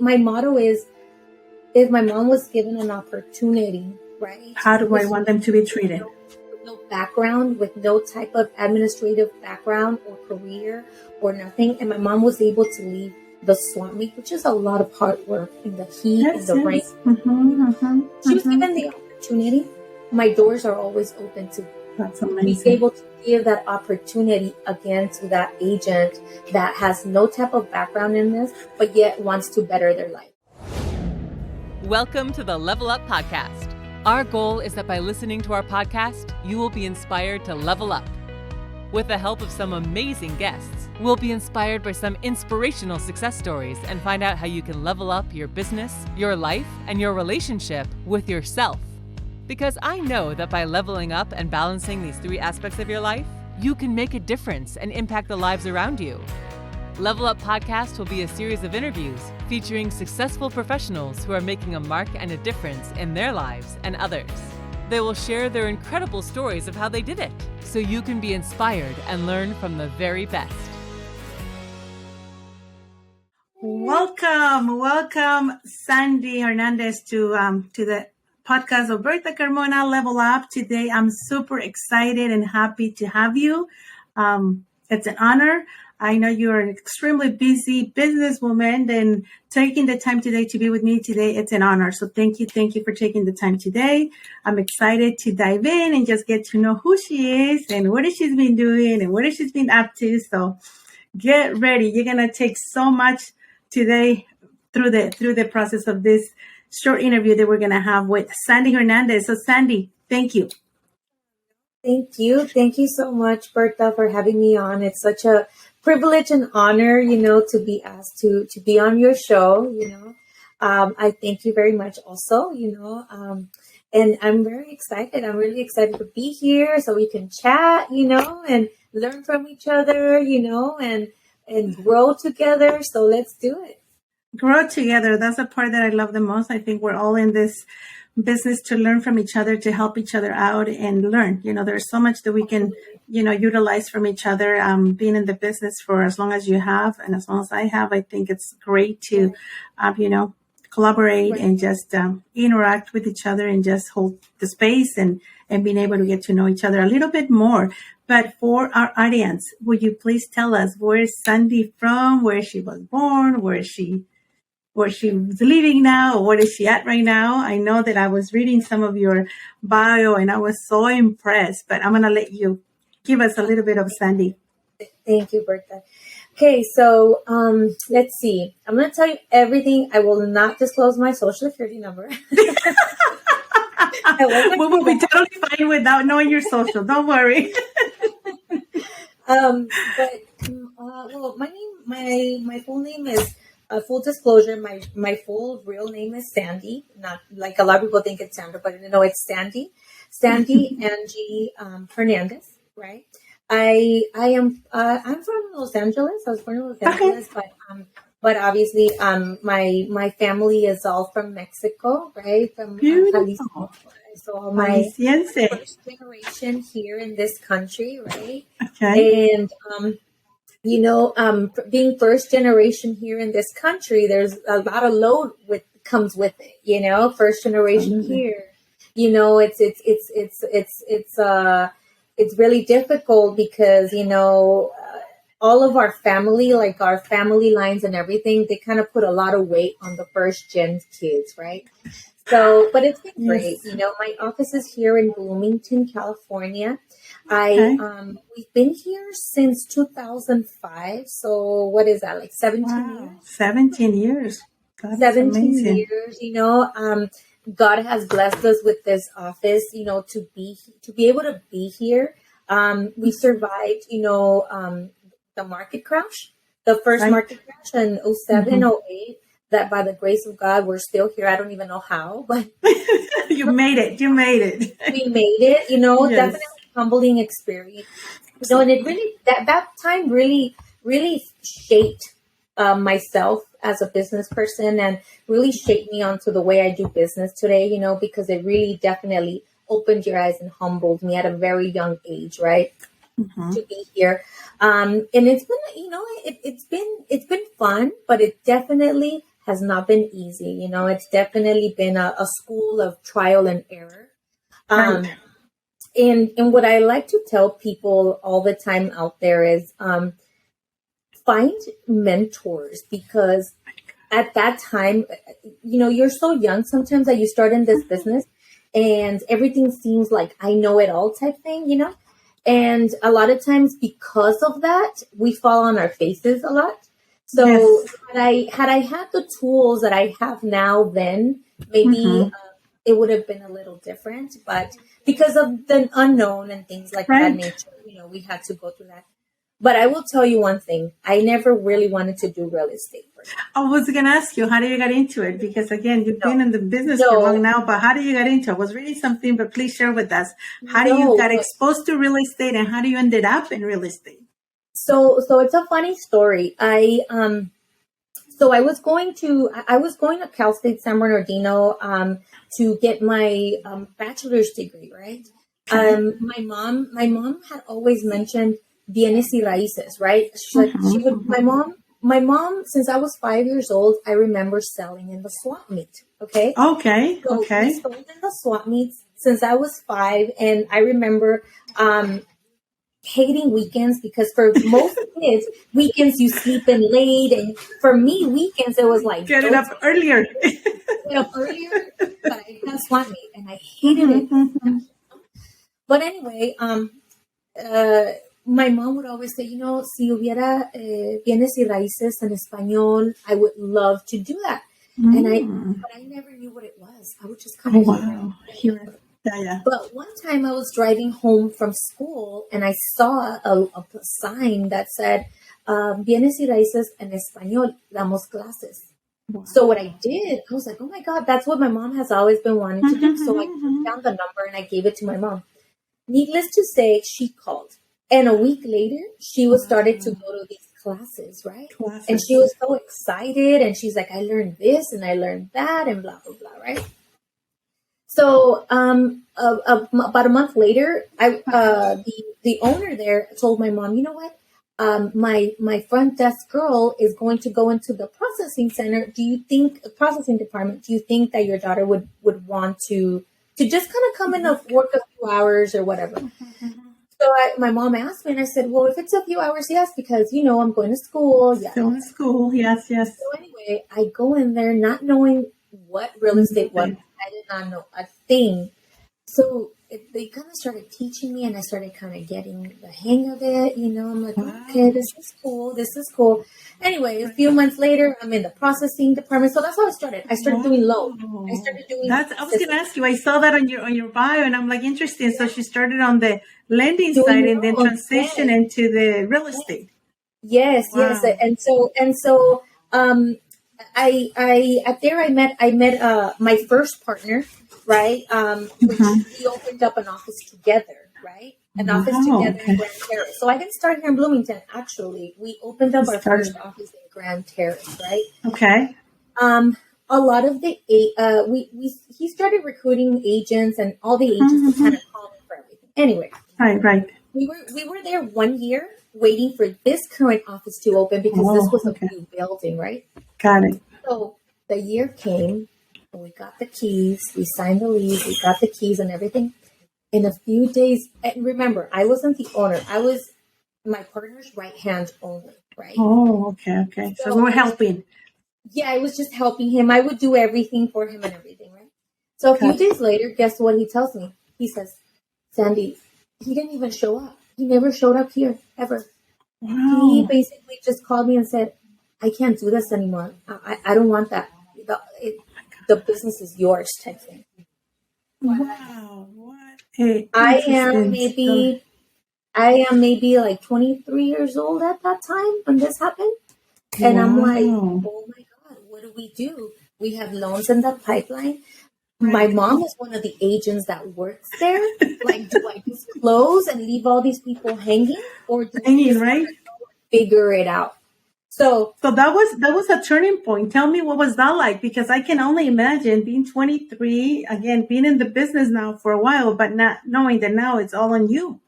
my motto is, if my mom was given an opportunity, right? How do I want them to be treated? With no background, with no type of administrative background or career or nothing. And my mom was able to leave the swamp meet, which is a lot of hard work in the heat, in the rain. She was given the opportunity. My doors are always open to be able to give that opportunity again to that agent that has no type of background in this, but yet wants to better their life. Welcome to the Level Up Podcast. Our goal is that by listening to our podcast, you will be inspired to level up. With the help of some amazing guests, we'll be inspired by some inspirational success stories and find out how you can level up your business, your life, and your relationship with yourself. Because I know that by leveling up and balancing these three aspects of your life, you can make a difference and impact the lives around you. Level Up Podcast will be a series of interviews featuring successful professionals who are making a mark and a difference in their lives and others. They will share their incredible stories of how they did it, so you can be inspired and learn from the very best. Welcome, Sandy Hernandez to the podcast of Bertha Carmona, Level Up. Today, I'm super excited and happy to have you. It's an honor. I know you're an extremely busy businesswoman, and taking the time today to be with me today, it's an honor. So thank you for taking the time today. I'm excited to dive in and just get to know who she is and what she's been doing and what she's been up to. So get ready. You're gonna take so much today through the process of this short interview that we're gonna have with Sandy Hernandez. So Sandy, thank you. Thank you so much, Bertha, for having me on. It's such a privilege and honor, to be asked to be on your show. I thank you very much also, and I'm very excited. I'm really excited to be here so we can chat, and learn from each other, and grow together. So let's do it. Grow together. That's the part that I love the most. I think we're all in this business to learn from each other, to help each other out and learn. There's so much that we can, utilize from each other. Being in the business for as long as you have and as long as I have, I think it's great to, collaborate and just interact with each other and just hold the space and being able to get to know each other a little bit more. But for our audience, would you please tell us, where is Sandy from, where she was born, where she was living now, or what is she at right now? I know that I was reading some of your bio and I was so impressed, but I'm going to let you give us a little bit of Sandy. Thank you, Bertha. Okay, so let's see. I'm going to tell you everything. I will not disclose my social security number. We will be totally fine without knowing your social. Don't worry. Well, my full name is, full disclosure, my full real name is Sandy. Not like a lot of people think it's Sandra, but no, it's Sandy Angie Hernandez, right? I'm from Los Angeles. I was born in Los Angeles, but obviously, my family is all from Mexico, right? From Jalisco. So my first generation here in this country, right? Okay. And being first generation here in this country, there's a lot of load comes with it. First generation here, it's really difficult because, all of our family, like our family lines and everything, they kind of put a lot of weight on the first gen kids, right? So, but it's been great. My office is here in Bloomington, California. We've been here since 2005. So what is that? Like 17 years? 17 years. God, 17 amazing. years, God has blessed us with this office, to be able to be here. We survived, the market crash, the first market crash in 07, 08, that by the grace of God, we're still here. I don't even know how, but You made it. We made it, Yes. Definitely humbling experience. And it really, that time really shaped myself as a business person and really shaped me onto the way I do business today, because it really definitely opened your eyes and humbled me at a very young age, right? To be here. And it's been, it's been fun, but it definitely has not been easy. You know, it's definitely been a school of trial and error. Right. And what I like to tell people all the time out there is find mentors, because at that time, you know, you're so young sometimes that you start in this business and everything seems like I know it all type thing, you know? And a lot of times because of that, we fall on our faces a lot. So Yes. had I had the tools that I have now, then maybe it would have been a little different. But because of the unknown and things like that Right. nature, you know, we had to go through that. But I will tell you one thing. I never really wanted to do real estate first. I was going to ask you, how did you get into it? Because again, you've been in the business for No. long now, but how did you get into it? I was reading something, but please share with us. How do you got exposed to real estate and how do you ended up in real estate? So it's a funny story. I was going to Cal State San Bernardino to get my bachelor's degree, right? My mom had always mentioned bienes y raíces, right? My mom, since I was 5 years old, I remember selling in the swap meet. Okay. Okay. So Okay. we sold in the swap meets since I was 5, and I remember hating weekends, because for most kids, weekends you sleep in late, and for me, weekends it was like Get it up earlier. get up earlier, but I had swap meet and I hated it. But anyway, my mom would always say, you know, si hubiera bienes y raíces en español, I would love to do that. But I never knew what it was. I would just kind of hear it. Yeah. But one time I was driving home from school and I saw a sign that said, bienes y raíces en español, damos clases. Wow. So what I did, I was like, oh my God, that's what my mom has always been wanting to do. So I took down the number and I gave it to my mom. Needless to say, she called. And a week later, she was started to go to these classes, right? And she was so excited. And she's like, I learned this and I learned that and blah, blah, blah, right? So about a month later, the owner there told my mom, you know what? My front desk girl is going to go into the processing center. Processing department, do you think that your daughter would want to just kind of come in and work a few hours or whatever? So my mom asked me and I said, well, if it's a few hours, yes, because, you know, I'm going to school. Yeah. Still in school. Yes. Yes. So anyway, I go in there not knowing what real estate was. I did not know a thing. So they kind of started teaching me and I started kind of getting the hang of it. You know, I'm like, okay, this is cool. Anyway, a few months later, I'm in the processing department. So that's how I started. I started doing loan. I was going to ask you, I saw that on your bio and I'm like, interesting. So she started on the lending side and then transition into the real estate. Yes. And so I met my first partner, right? We opened up an office together, right? In Grand Terrace. So I didn't start here in Bloomington. Actually, we opened up our first office in Grand Terrace, right? Okay. A lot of he started recruiting agents, and all the agents would kind of call me for everything. Anyway, right. We were there 1 year waiting for this current office to open because this was a new building, right? Got it. So the year came, and we got the keys. We signed the lease. We got the keys and everything. In a few days, and remember, I wasn't the owner. I was my partner's right hand only, right? Oh, okay. So we were helping. Yeah, I was just helping him. I would do everything for him and everything, right? So a few days later, guess what he tells me? He says, Sandy, he didn't even show up. He never showed up here, ever. Wow. He basically just called me and said, I can't do this anymore. I don't want that. The business is yours type thing. Wow. What? I am maybe like 23 years old at that time when this happened. And I'm like, oh my God, what do we do? We have loans in the pipeline. Right. My mom is one of the agents that works there. Like, do I just close and leave all these people hanging? Or do we just figure it out? So that was a turning point. Tell me, what was that like? Because I can only imagine being 23, again, being in the business now for a while, but not knowing that now it's all on you.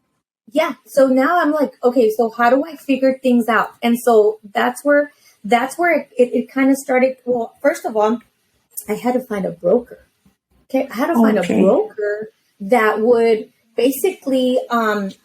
Yeah. So now I'm like, okay, so how do I figure things out? And so that's where that's where it kind of started. Well, first of all, I had to find a broker. Okay, I had to find a broker that would basically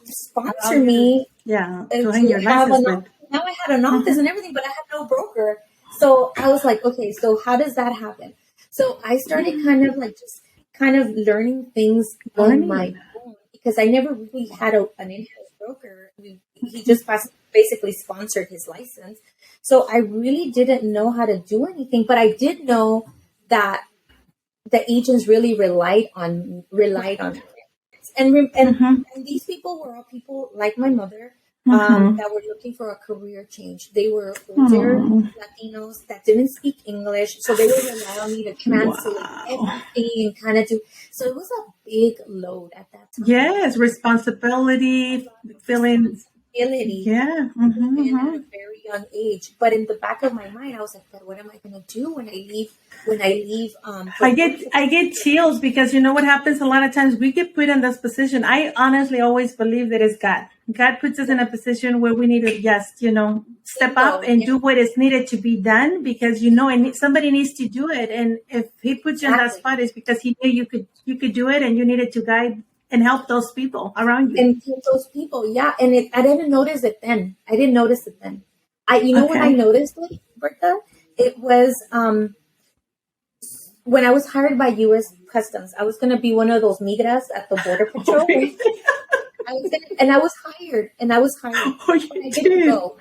sponsor me. Yeah, To hang your have license an, with. now I had an office and everything, but I had no broker. So I was like, okay, so how does that happen? So I started kind of like just kind of learning things on my own because I never really had an in-house broker. He just basically sponsored his license. So I really didn't know how to do anything, but I did know that the agents really relied on me. And these people were all people like my mother that were looking for a career change. They were older Latinos that didn't speak English, so they would rely on me to translate everything and kind of do. So it was a big load at that time. Yes, responsibility, feeling. Yeah. And at a very young age. But in the back of my mind, I was like, "But what am I going to do when I leave? I get chills because you know what happens a lot of times we get put in this position. I honestly always believe that it's God. God puts us in a position where we need to just, step up and do what is needed to be done because and somebody needs to do it. And if He puts you in that spot, it's because He knew you could do it and you needed to guide and help those people around you. And help those people, yeah. And I didn't notice it then. What I noticed, Bertha? It was when I was hired by U.S. Customs. I was going to be one of those migras at the Border Patrol. I was hired. Oh, I didn't go.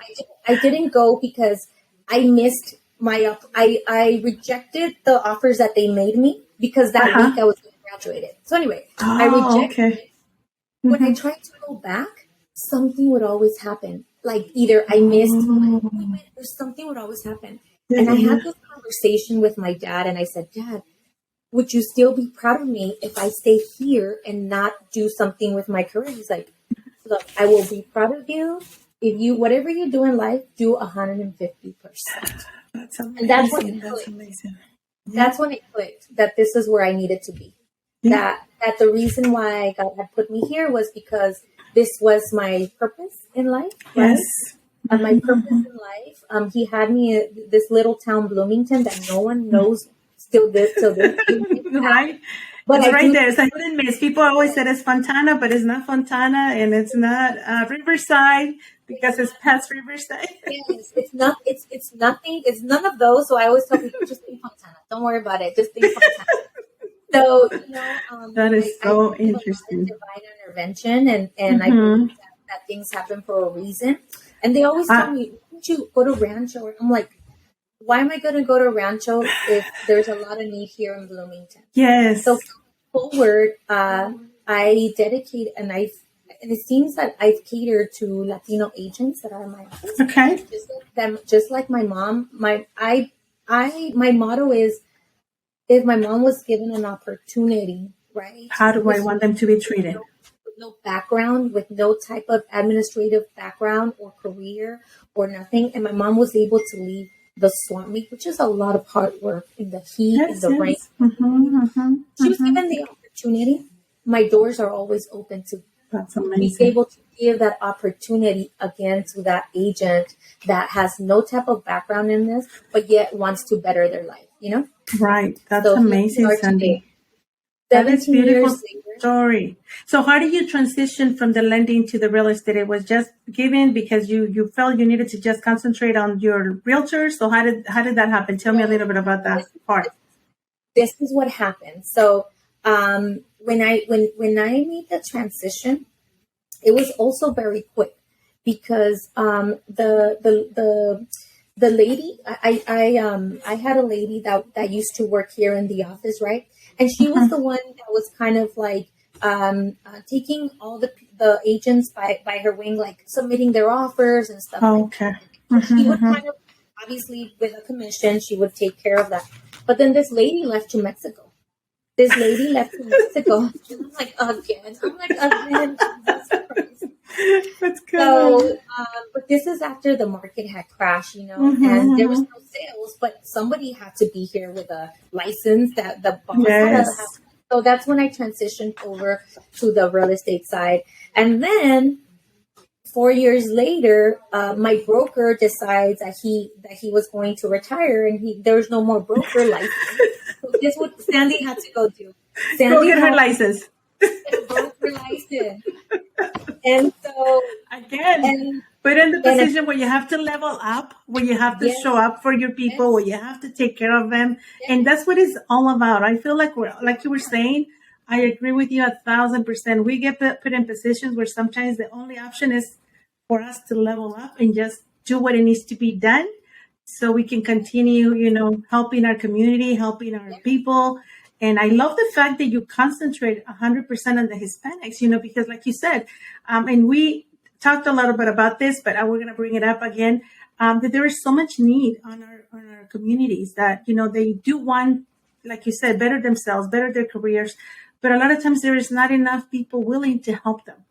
I didn't go because I missed I rejected the offers that they made me because that week I was graduated. So anyway, I rejected it. When I tried to go back, something would always happen. Like either I missed my appointment or something would always happen. And I had this conversation with my dad and I said, Dad, would you still be proud of me if I stay here and not do something with my career? He's like, look, I will be proud of you. If you, whatever you do in life, do 150%. That's amazing. And that's when it clicked. Amazing. That's when it clicked that this is where I needed to be. Yeah. That the reason why God had put me here was because this was my purpose in life. Right? Yes. My purpose in life. He had me at this little town, Bloomington, that no one knows till this right? But it's right there. It's a hidden miss. People always said it's Fontana, but it's not Fontana, and it's not Riverside because it's past Riverside. Yes, it's not. It's nothing. It's none of those. So I always tell people, just think Fontana. Don't worry about it. Just think Fontana. So that is so interesting. Divine intervention, and I believe that things happen for a reason. And they always tell me, "Wouldn't you go to Rancho?" I'm like, why am I going to go to Rancho if there's a lot of need here in Bloomington? Yes. So forward, I dedicate and it seems that I've catered to Latino agents that are in my office. Okay. Just like my mom. My motto is, if my mom was given an opportunity, right? How do I want them to be treated? With no background, with no type of administrative background or career or nothing, and my mom was able to leave the swamp meet, which is a lot of hard work in the heat, in the rain. She was given the opportunity. My doors are always open to be able to give that opportunity again to that agent that has no type of background in this, but yet wants to better their life, Right. That's amazing, Sandy. That is a beautiful story. So how did you transition from the lending to the real estate? It was just given because you felt you needed to just concentrate on your realtor. So how did that happen? Tell me a little bit about that part. This is what happened. So when I made the transition, it was also very quick because the lady I had a lady that used to work here in the office, right? And she was the one that was kind of like taking all the agents by her wing, like submitting their offers and stuff. Okay. She would kind of, obviously with a commission, she would take care of that. But then this lady left to Mexico. And I'm like, again. That's good. So, but this is after the market had crashed, and there was no sales, but somebody had to be here with a license that the boss had. So that's when I transitioned over to the real estate side. And then 4 years later, my broker decides that he was going to retire, and there was no more broker license. So guess what Sandy had to go do? Sandy Go get her had license. a broker license. And so Again, and put in the and position where you have to level up, where you have to yes, show up for your people, where yes, you have to take care of them. And yes, that's what it's all about. I feel like we're, like you were saying, I agree with you 1,000%. We get put in positions where sometimes the only option is for us to level up and just do what it needs to be done so we can continue, helping our community, helping our people. And I love the fact that you concentrate 100% on the Hispanics, because like you said, and we talked a little bit about this, but we're going to bring it up again, that there is so much need on our communities that, they do want, like you said, better themselves, better their careers. But a lot of times there is not enough people willing to help them.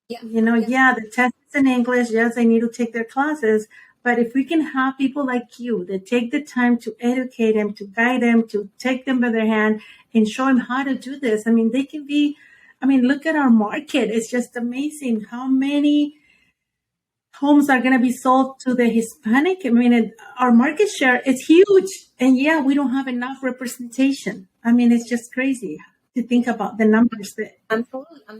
yeah, Yeah, the test is in English. Yes, they need to take their classes. But if we can have people like you that take the time to educate them, to guide them, to take them by their hand and show them how to do this, they can be, look at our market. It's just amazing how many homes are going to be sold to the Hispanic. Our market share is huge. And yeah, we don't have enough representation. It's just crazy to think about the numbers that I'm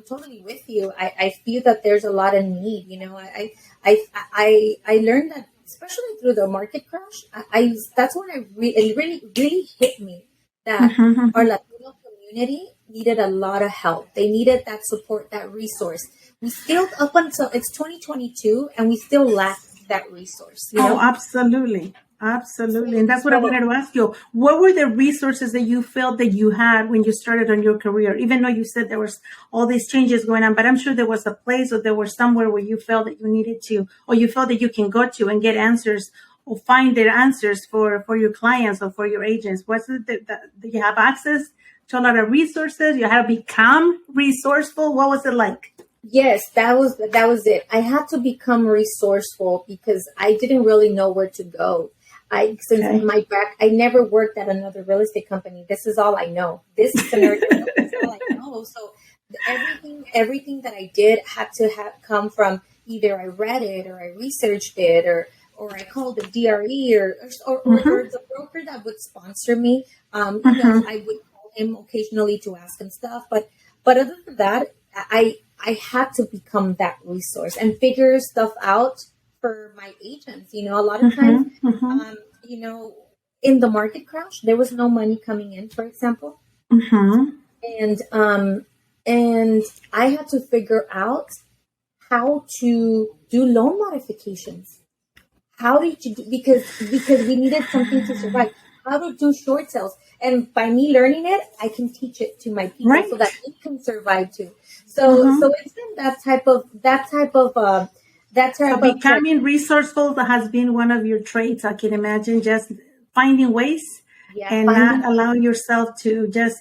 totally with you. I feel that there's a lot of need. I learned that, especially through the market crash. That's when it really hit me that our Latino community needed a lot of help. They needed that support, that resource. We still, up until it's 2022, and we still lack that resource. Oh, absolutely. Absolutely. And that's what I wanted to ask you. What were the resources that you felt that you had when you started on your career? Even though you said there was all these changes going on, but I'm sure there was a place or there was somewhere where you felt that you needed to, or you felt that you can go to and get answers or find their answers for your clients or for your agents. Was it that you have access to a lot of resources? You had to become resourceful. What was it like? Yes, that was it. I had to become resourceful because I didn't really know where to go. I never worked at another real estate company. This is all I know. This scenario is all I know. So everything that I did had to come from either I read it or I researched it or I called the DRE or the broker that would sponsor me. I would call him occasionally to ask him stuff, but other than that, I had to become that resource and figure stuff out for my agents. A lot of times, in the market crash, there was no money coming in, for example. And I had to figure out how to do loan modifications. How did you do, because we needed something to survive. How to do short sales. And by me learning it, I can teach it to my people so that they can survive too. So it's been that type of becoming resourceful has been one of your traits. I can imagine just finding ways and not allowing yourself to just,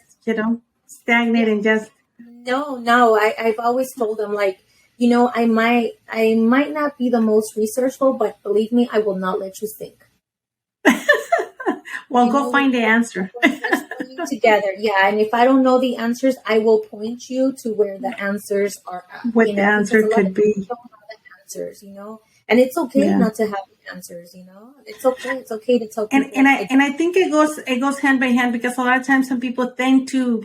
stagnate and just. No. I've always told them, like, I might not be the most resourceful, but believe me, I will not let you sink. Well, go find the answer. Together. Yeah. And if I don't know the answers, I will point you to where the answers are at. What the answer could be. Don't have the answers, and it's okay not to have the answers, it's okay. It's okay to tell people. And I think it goes hand by hand, because a lot of times some people tend to,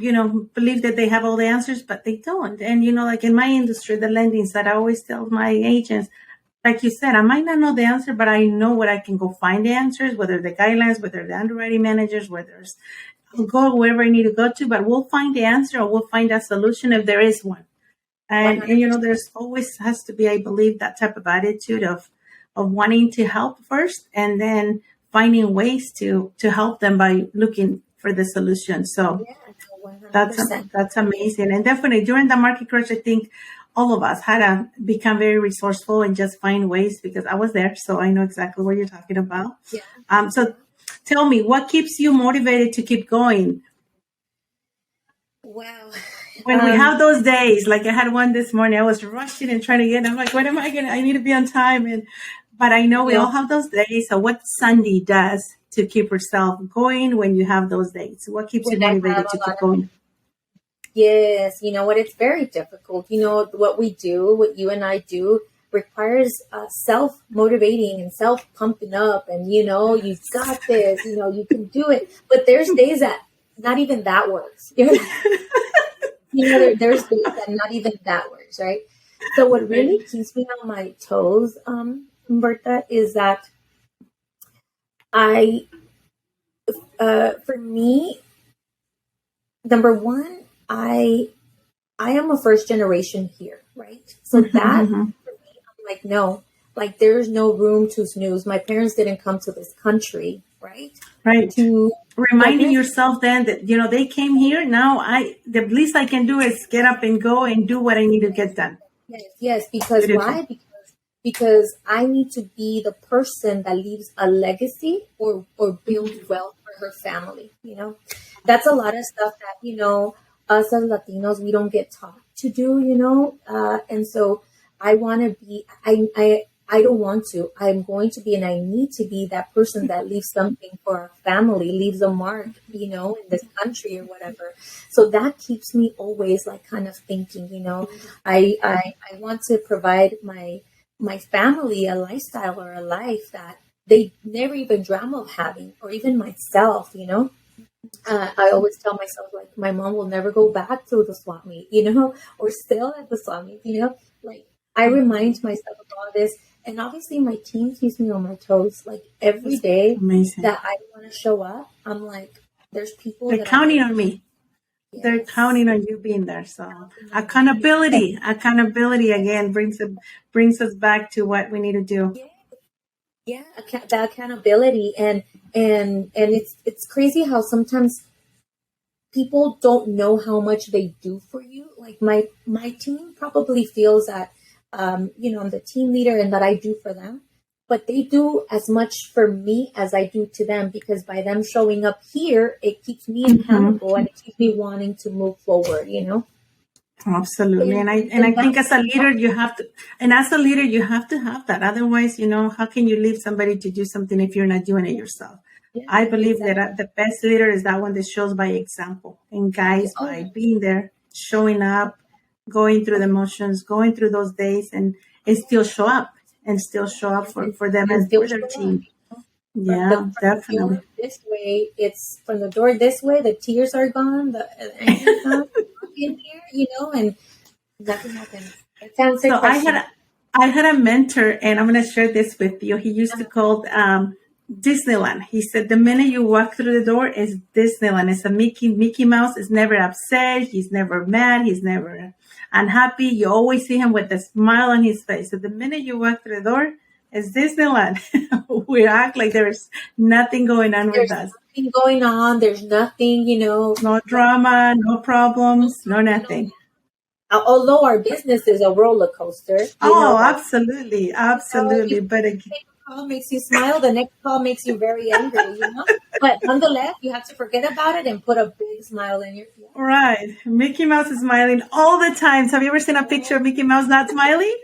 believe that they have all the answers, but they don't. And, like in my industry, the lending side, I always tell my agents, like you said, I might not know the answer, but I know where I can go find the answers, whether the guidelines, whether the underwriting managers, I'll go wherever I need to go to, but we'll find the answer or we'll find a solution if there is one. And there's always has to be, I believe, that type of attitude of wanting to help first and then finding ways to help them by looking for the solution. So that's amazing. And definitely during the market crash, I think all of us had to become very resourceful and just find ways, because I was there. So I know exactly what you're talking about. Yeah. So tell me, what keeps you motivated to keep going? Wow. When we have those days, like I had one this morning, I was rushing and trying to get, I'm like, what am I going to, I need to be on time. But I know we all have those days. So what Sandy does to keep herself going when you have those days? What keeps you motivated to keep going? Yes. You know what? It's very difficult. What we do, what you and I do, requires self-motivating and self-pumping up, and you've got this, you can do it. But there's days that not even that works. There's days that not even that works, right? So what really keeps me on my toes, Bertha, is that for me, number one, I am a first generation here, right? So that for me, I'm like, no, like there's no room to snooze. My parents didn't come to this country, right? Right. To reminding yourself then that, they came here. Now the least I can do is get up and go and do what I need to get done. Yes. Because why? Because I need to be the person that leaves a legacy or builds wealth for her family. That's a lot of stuff that, us as Latinos, we don't get taught to do, and so I want to be, I don't want to, I'm going to be, and I need to be that person that leaves something for our family, leaves a mark, in this country or whatever. So that keeps me always like kind of thinking, I want to provide my family a lifestyle or a life that they never even dream of having, or even myself, I always tell myself, like, my mom will never go back to the swap meet, or still at the swap meet, like I remind myself of all this. And obviously my team keeps me on my toes, like every day. Amazing. That I want to show up. I'm like, there's people they're counting on me. Yes. They're counting on you being there. So accountability again brings us back to what we need to do. Yeah, the accountability, and it's crazy how sometimes people don't know how much they do for you. Like my team probably feels that I'm the team leader and that I do for them, but they do as much for me as I do to them, because by them showing up here, it keeps me accountable and it keeps me wanting to move forward. Absolutely. And I think as a leader, you have to have that. Otherwise, how can you leave somebody to do something if you're not doing it yourself? Yeah, I believe that the best leader is that one that shows by example and guides by being there, showing up, going through the motions, going through those days, and still show up for them and for their team. Yeah, definitely. This way, it's from the door this way, the tears are gone, the anger's gone. In here, and nothing happens. It sounds so. I had a mentor, and I'm going to share this with you. He used to call Disneyland. He said the minute you walk through the door is Disneyland. It's a Mickey Mouse is never upset. He's never mad. He's never unhappy. You always see him with a smile on his face. So the minute you walk through the door is Disneyland. We act like there's nothing going on with us. Nothing going on. There's nothing, no drama, no problems, no nothing. Although our business is a roller coaster. Absolutely. But again, call makes you smile, the next call makes you very angry, But nonetheless, you have to forget about it and put a big smile in your face. Right. Mickey Mouse is smiling all the time. Have you ever seen a picture of Mickey Mouse not smiling?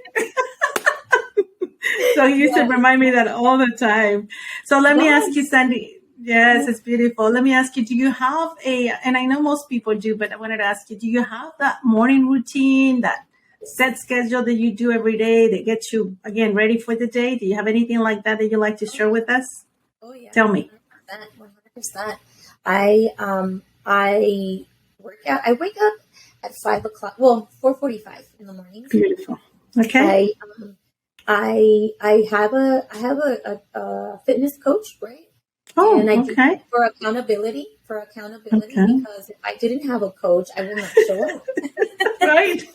So he used to remind me that all the time. So let me ask you, Sandy. Yes, it's beautiful. Let me ask you, do you have and I know most people do, but I wanted to ask you, do you have that morning routine, that set schedule that you do every day that gets you, again, ready for the day? Do you have anything like that you like to share with us? Oh, yeah. Tell me. 100%. I work out. I wake up at 5 o'clock. Well, 4:45 in the morning. Beautiful. Okay. I have a fitness coach, right? Oh, and I do okay. For accountability, because if I didn't have a coach, I will not show up. Right.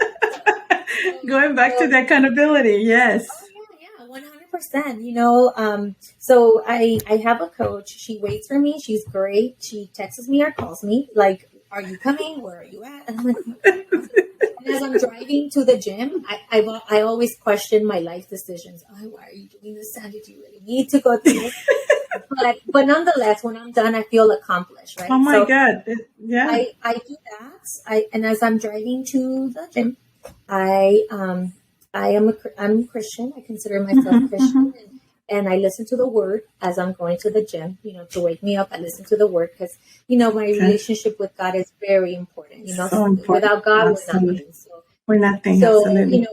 Going back to the accountability, yes. Oh, yeah, 100%. So I have a coach. She waits for me. She's great. She texts me or calls me like, "Are you coming? Where are you at?" And I'm like, and as I'm driving to the gym, I always question my life decisions. Oh, why are you doing this, Sandy? Do you really need to go through this? But nonetheless, when I'm done, I feel accomplished, right? Oh my God. Yeah. I do that. And as I'm driving to the gym, I'm Christian. I consider myself Christian. And I listen to the word as I'm going to the gym, to wake me up. I listen to the word because, my relationship with God is very important. So important. Without God, Absolutely. we're nothing. We're nothing. So, absolutely.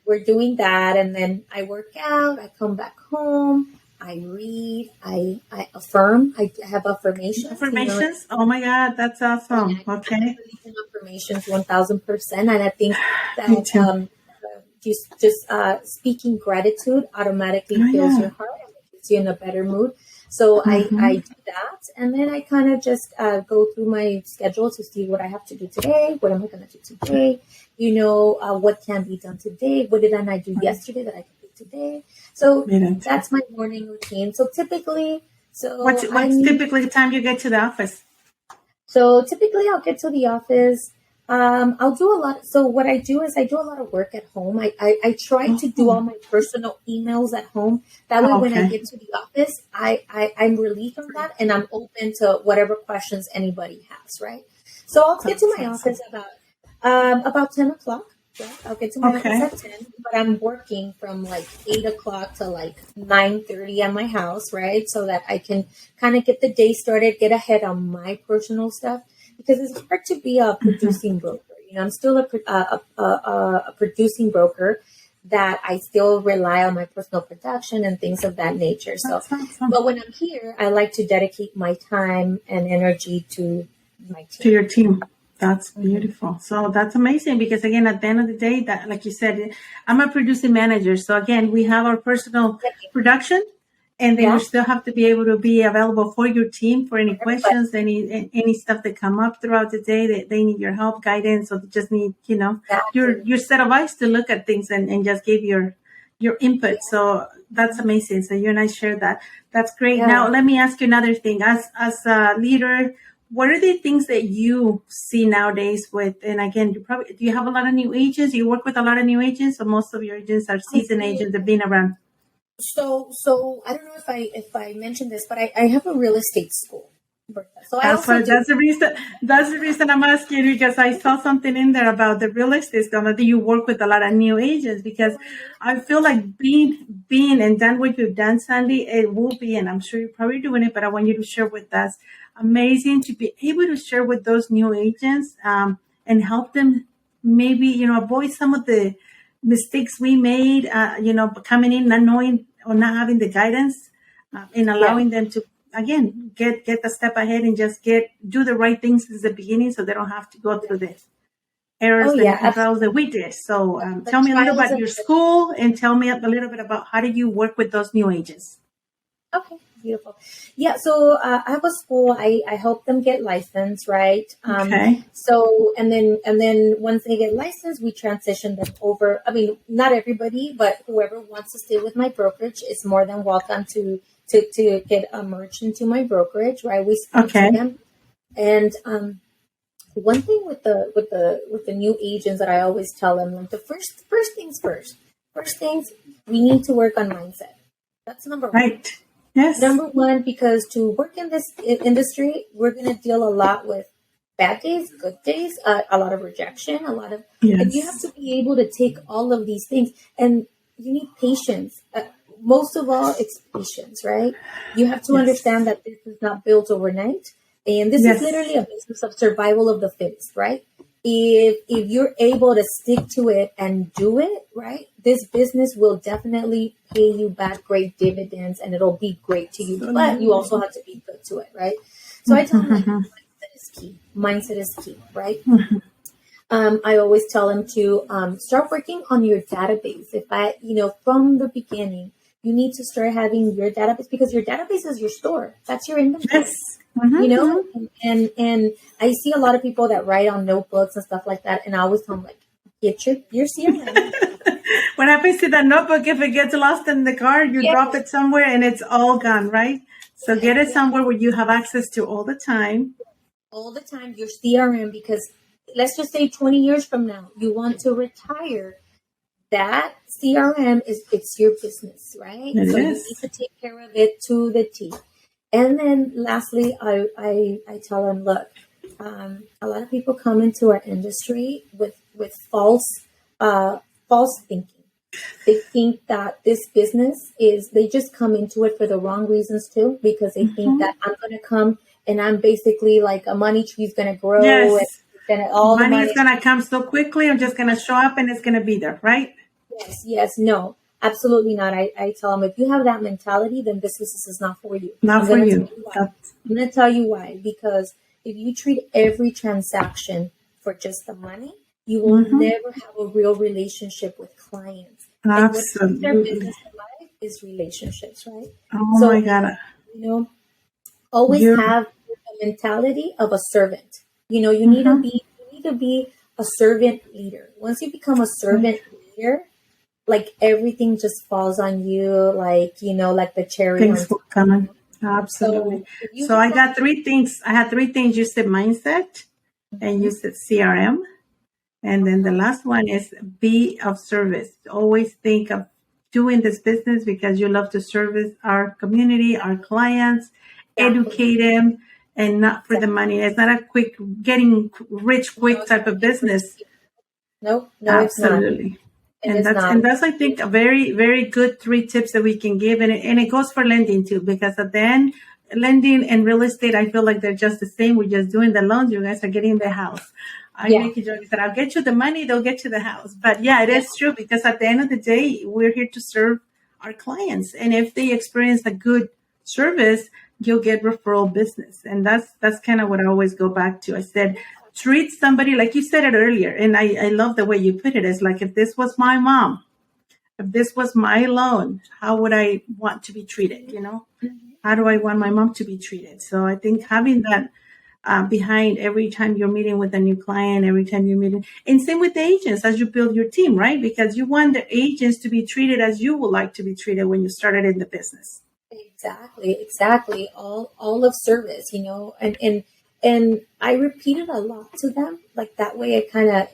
we're doing that, and then I work out. I come back home. I read. I affirm. I have affirmations. Affirmations? Oh my God, that's awesome. I Okay. believe in affirmations 1,000%, and I think Me that too. just speaking gratitude automatically Oh fills yeah. your heart and puts you in a better mood. So I Mm-hmm. do that, and then I kind of just go through my schedule to see what I have to do today. What am I going to do today? What can be done today? What did I not do yesterday that I can do today? So Me too. that's my morning routine. So typically, What's typically the time you get to the office? I'll get to the office. I'll do a lot. So what I do is I do a lot of work at home. I try to do all Oh, my personal emails at home. That way, when I okay. get to the office, I'm relieved from that, and I'm open to whatever questions anybody has. Right. So I'll get to That's my awesome. office about 10 o'clock. Right? I'll get to my office Okay. at 10, but I'm working from like 8 o'clock to like 9:30 at my house, right? So that I can kind of get the day started, get ahead on my personal stuff, because it's hard to be a Mm-hmm. producing broker. I'm still a producing broker that I still rely on my personal production and things of that nature. So, That's awesome. but when I'm here, I like to dedicate my time and energy to my To team. your team. That's Mhm. beautiful. So that's amazing because again, at the end of the day, that like you said, I'm a producing manager. So again, we have our personal production, and then you Yeah, still have to be able to be available for your team for any everybody. questions, any stuff that come up throughout the day that they need your help, guidance, or they just need, Exactly. your set of eyes to look at things and just give your input. Yeah. So that's amazing. So you and I share that. That's great. Yeah. Now let me ask you another thing. As a leader, what are the things that you see nowadays with, and again, do you have a lot of new agents? You work with a lot of new agents, or most of your agents are I seasoned do. agents that have been around? So I don't know if I mentioned this, but I have a real estate school, Bertha. So I That's also why do. that's the reason I'm asking, because I saw something in there about the real estate stuff. That you work with a lot of new agents, because I feel like being and done what you've done, Sandy, it will be, and I'm sure you're probably doing it, but I want you to share with us. Amazing to be able to share with those new agents, and help them maybe, avoid some of the mistakes we made, coming in, not knowing or not having the guidance, and Yeah. allowing them to again get a step ahead and just do the right things since the beginning, so they don't have to go through the Oh errors yeah, and trials that absolutely. we did. So The tell me a little trials about and your school, and tell me a little bit about how do you work with those new agents. okay, beautiful. Yeah, so I have a school. I help them get licensed, right? Okay. So and then once they get licensed, we transition them over. I mean, not everybody, but whoever wants to stay with my brokerage is more than welcome to get merged into my brokerage, right? We sponsor Okay. them, and one thing with the new agents that I always tell them, like the first things first. First things, we need to work on mindset. That's number one. Right. Yes. Number one, because to work in this industry, we're going to deal a lot with bad days, good days, a lot of rejection, and you have Yes. to be able to take all of these things, and you need patience. Most of all, it's patience, right? You have to understand Yes. that this is not built overnight, and this is Yes. literally a business of survival of the fittest, right? If you're able to stick to it and do it right, this business will definitely pay you back great dividends, and it'll be great to you. But you also Absolutely. have to be good to it, right? So I tell them, like, mindset is key. Mindset is key, right? I always tell them to start working on your database. From the beginning, you need to start having your database, because your database is your store. That's your Yes. inventory. Mm-hmm. And I see a lot of people that write on notebooks and stuff like that, and I always tell them, like, get your CRM. What happens to that notebook if it gets lost in the car? You Yes, drop it somewhere and it's all gone, right? So get it exactly. somewhere where you have access to all the time. All the time, your CRM, because let's just say 20 years from now, you want to retire. That CRM it's your business, right? It So you need is. to take care of it to the T. And then lastly, I tell them, look, a lot of people come into our industry with false thinking. They think that this business they just come into it for the wrong reasons too, because they think Mhm. that I'm going to come and I'm basically like a money tree is going to grow, Yes. and then all the Money is money. going to come so quickly. I'm just going to show up and it's going to be there, right? Yes, no, absolutely not. I tell them, if you have that mentality, then business is not for you. Not I'm for going to tell you. you why. That's, I'm going to tell you why. Because if you treat every transaction for just the money, you will mhm. never have a real relationship with clients. And what keeps their Absolutely. business alive is relationships, right? Oh So, my God. you know, always You're, have the mentality of a servant. You need to mhm. be a servant leader. Once you become a servant leader, like everything just falls on you, like like the cherry on Things will top. come in. Absolutely. So if you So have I that, got three things. I had three things. You said mindset and you Mhm. said CRM. And then the last one is be of service. Always think of doing this business because you love to service our community, our clients, Exactly, educate them, and not for the exactly. money. It's not a quick getting rich No, quick it's type not of a rich business. scheme. No, no, it's not. Absolutely. It is not. And that's I think a very, very good three tips that we can give. And it goes for lending too, because at the end, lending and real estate, I feel like they're just the same. We're just doing the loans. You guys are getting the house. I Yeah, make a joke that I'll get you the money, they'll get you the house. But yeah, it yeah, is true, because at the end of the day, we're here to serve our clients. And if they experience a good service, you'll get referral business. And that's kind of what I always go back to. I said, treat somebody like you said it earlier. And I love the way you put it. It's like, if this was my mom, if this was my loan, how would I want to be treated? How do I want my mom to be treated? So I think having that behind every time you're meeting with a new client, every time you're meeting, and same with the agents as you build your team, right? Because you want the agents to be treated as you would like to be treated when you started in the business. exactly. All of service, and I repeat it a lot to them. Like that way, it kind of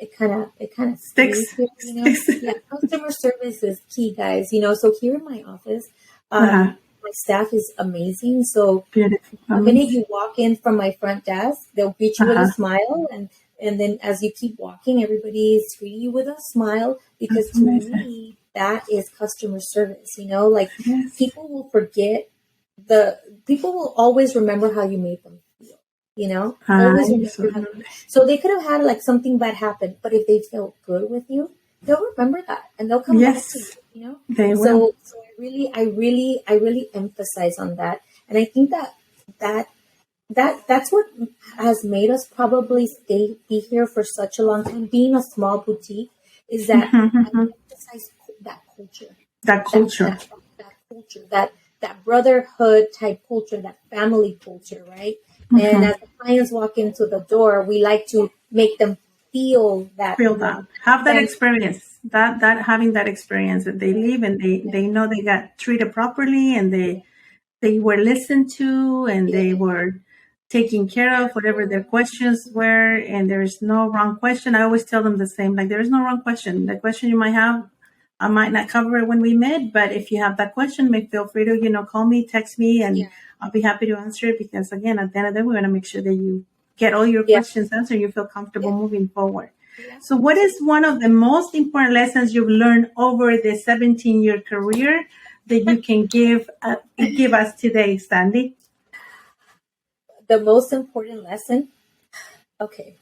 stays Sticks, here. sticks. Yeah, customer service is key, guys. So here in my office, Uh-huh. my staff is amazing. So Beautiful, the minute amazing. you walk in from my front desk, they'll greet you with a Uh-huh. smile, and then as you keep walking, everybody is greeting you with a smile, because That's to amazing. me that is customer service. Like Yes, people will forget the people will always remember how you made them feel. Always remember how. absolutely. So they could have had like something bad happen, but if they felt good with you, they'll remember that and they'll come back to you. Yes, You know. they will. So I really emphasize on that, and I think that's what has made us probably be here for such a long time. Being a small boutique is that I emphasize that culture, That that culture. that that culture, that brotherhood type culture, that family culture, right? And as the clients walk into the door, we like to make them feel that Feel that. Have that family. experience. That having that experience that they leave and they know they got treated properly, and they were listened to, and Yeah, they were taken care of, whatever their questions were, and there is no wrong question. I always tell them the same, like, there is no wrong question. The question you might have, I might not cover it when we meet, but if you have that question, may feel free to, call me, text me, yeah, and I'll be happy to answer it, because again, at the end of the day, we want to make sure that you get all your yeah, questions answered, you feel comfortable yeah, moving forward. yeah. So what is Absolutely. one of the most important lessons you've learned over the 17-year career that you can give us today, Sandy? The most important lesson. Okay,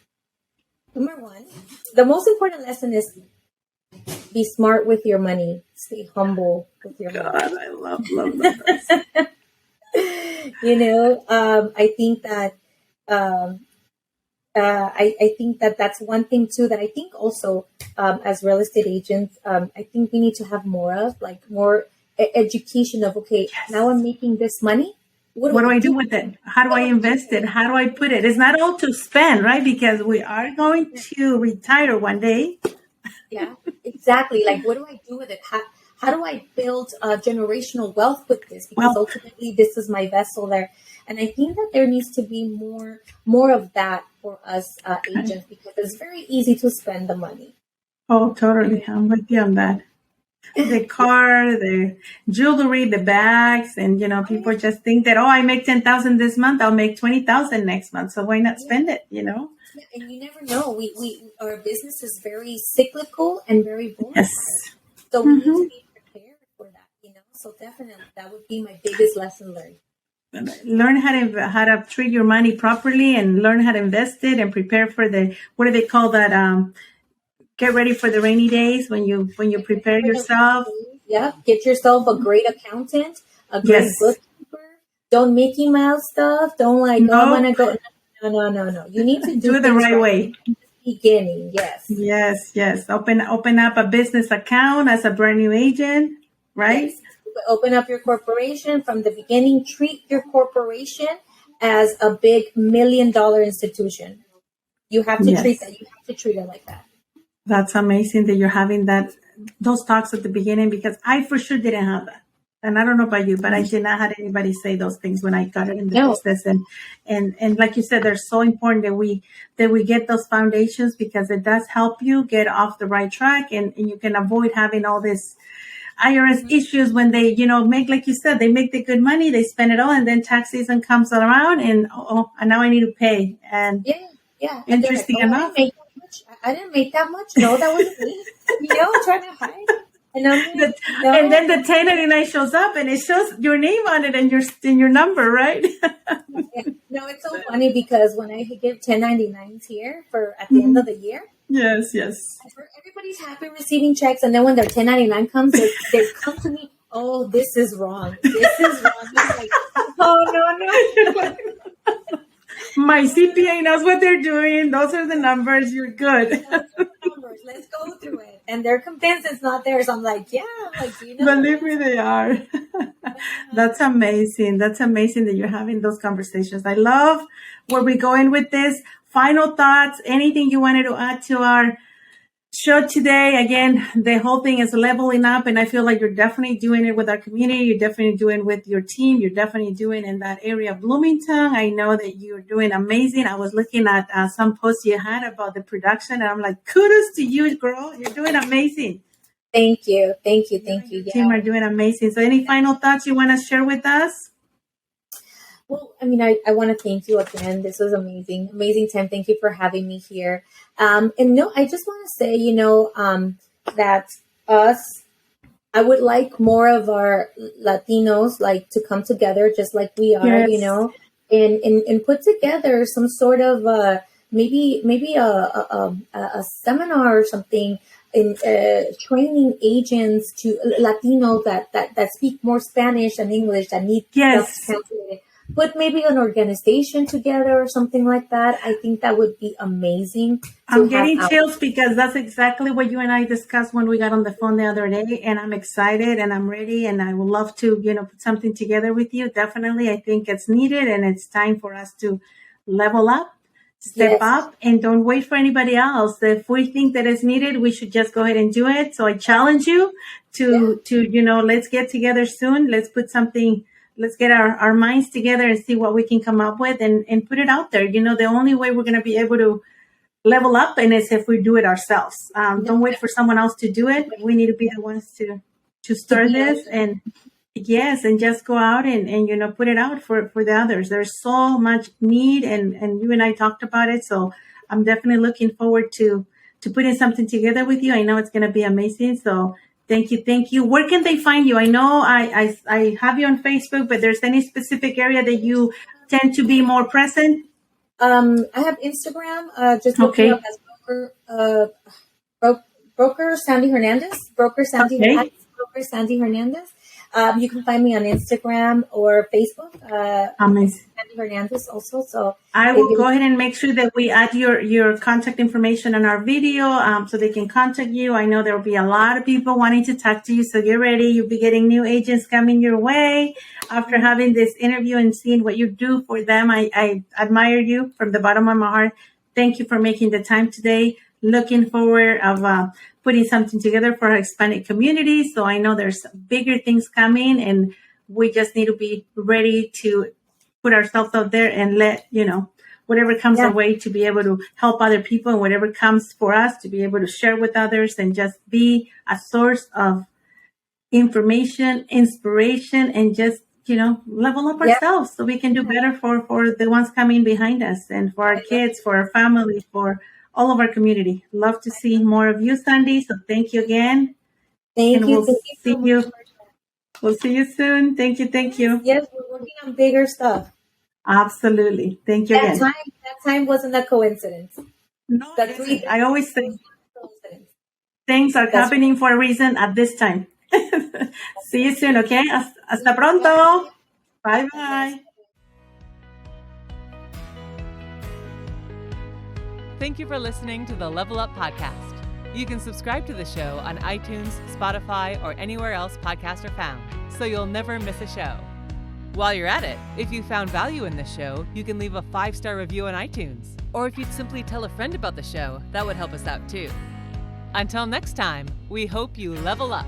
number one, the most important lesson is be smart with your money. Stay humble with your God, money. I love those. I think that um, I think that that's one thing too that I think also as real estate agents, I think we need to have more of, like more education of, okay, now I'm Yes. making this money. What do What do I I do do? with it? How do What I do I do invest with it? it? How do I put it? It's not all to spend, right? Because we are going to retire one day. Yeah, exactly. Like, what do I do with it? How do I build generational wealth with this? Because Well, ultimately, this is my vessel there, and I think that there needs to be more of that for us okay. agents, because it's very easy to spend the money. Oh, totally. I'm with you on that. The car, the jewelry, the bags, and Oh people yeah, just think that, oh, I make 10,000 this month, I'll make 20,000 next month. So why not yeah, spend it? yeah. And you never know. We our business is very cyclical and very Yes. volatile, so we need to hmm be prepared for that. So definitely, that would be my biggest lesson learned. Learn how to treat your money properly, and learn how to invest it, and prepare for the, what do they call that? get ready for the rainy days when you prepare yourself. Yeah, get yourself a great accountant, a great Yes. bookkeeper. Don't Mickey Mouse stuff. Don't like, oh, I'm Nope. gonna go. No, no, no, no. You need to Do do it the things right right way. from the beginning. Yes, Yes. Open up a business account as a brand new agent, right? yes. Open up your corporation from the beginning. Treat your corporation as a big $1 million institution. You have to treat Yes. that. You have to treat it like that. That's amazing that you're having those talks at the beginning, because I for sure didn't have that. And I don't know about you, but I did not have anybody say those things when I got in the No. business. And like you said, they're so important that we get those foundations, because it does help you get off the right track, and you can avoid having all this IRS issues when they, make, like you said, they make the good money, they spend it all, and then tax season comes around, and and now I need to pay. And Yeah. And they're like, interesting oh, I enough, didn't make that much. I didn't make that much. No, that wasn't me. Trying to hide. And I'm like, no. and then the 1099 shows up, and it shows your name on it and your number, right? No, it's so funny because when I give 1099s here for at the end of the year, Yes. everybody's happy receiving checks, and then when their 1099 comes, they come to me. Oh, this is wrong. This is wrong. I'm like, oh no. My CPA knows what they're doing. Those are the numbers. You're good. Numbers. Let's go through it, and they're convinced it's not theirs. I'm like, yeah. I'm like, Believe me, they are. That's amazing. That's amazing that you're having those conversations. I love where we're going with this. Final thoughts, anything you wanted to add to our show today? Again, the whole thing is leveling up, and I feel like you're definitely doing it with our community. You're definitely doing it with your team. You're definitely doing in that area of Bloomington. I know that you're doing amazing. I was looking at some posts you had about the production, and I'm like, kudos to you, girl. You're doing amazing. Thank you. Your team are doing amazing. So any final thoughts you want to share with us? Well, I mean, I want to thank you again. This was amazing. Amazing time. Thank you for having me here. And no, I just want to say, that I would like more of our Latinos to come together just like we are, Yes. and put together some sort of maybe a seminar or something in training agents to Latino that speak more Spanish than English, that need Yes. stuff translated. Put maybe an organization together or something like that. I think that would be amazing. I'm getting chills because that's exactly what you and I discussed when we got on the phone the other day, and I'm excited and I'm ready, and I would love to, put something together with you. Definitely. I think it's needed, and it's time for us to level up, step up, and don't wait for anybody else. If we think that it's needed, we should just go ahead and do it. So I challenge you to let's get together soon. Let's get our minds together and see what we can come up with and put it out there. The only way we're going to be able to level up and is if we do it ourselves. Don't wait for someone else to do it. We need to be the ones to start this, and and just go out and put it out for the others. There's so much need, and you and I talked about it. So I'm definitely looking forward to putting something together with you. I know it's going to be amazing. So thank you. Where can they find you? I know I have you on Facebook, but there's any specific area that you tend to be more present? I have Instagram. Just look me up as broker Sandy Hernandez. Broker Sandy Hernandez. You can find me on Instagram or Facebook. Amazing. Sandy Hernandez also. So I will go ahead and make sure that we add your contact information on our video, so they can contact you. I know there will be a lot of people wanting to talk to you, so get ready. You'll be getting new agents coming your way after having this interview and seeing what you do for them. I admire you from the bottom of my heart. Thank you for making the time today. Looking forward of putting something together for our Hispanic community. So I know there's bigger things coming, and we just need to be ready to put ourselves out there and let, whatever comes our way to be able to help other people, and whatever comes for us to be able to share with others and just be a source of information, inspiration, and just, level up ourselves so we can do better for the ones coming behind us and for our kids, for our family, for all of our community. Love to see more of you, Sandy. So thank you again. Thank you. We'll see you soon. Thank you. Yes, we're working on bigger stuff. Absolutely. Thank you again. That time wasn't a coincidence. No, I always say Things are happening for a reason at this time. See you soon, okay? Hasta pronto. Bye-bye. Thank you for listening to the Level Up Podcast. You can subscribe to the show on iTunes, Spotify, or anywhere else podcasts are found, so you'll never miss a show. While you're at it, if you found value in this show, you can leave a 5-star review on iTunes. Or if you'd simply tell a friend about the show, that would help us out too. Until next time, we hope you level up.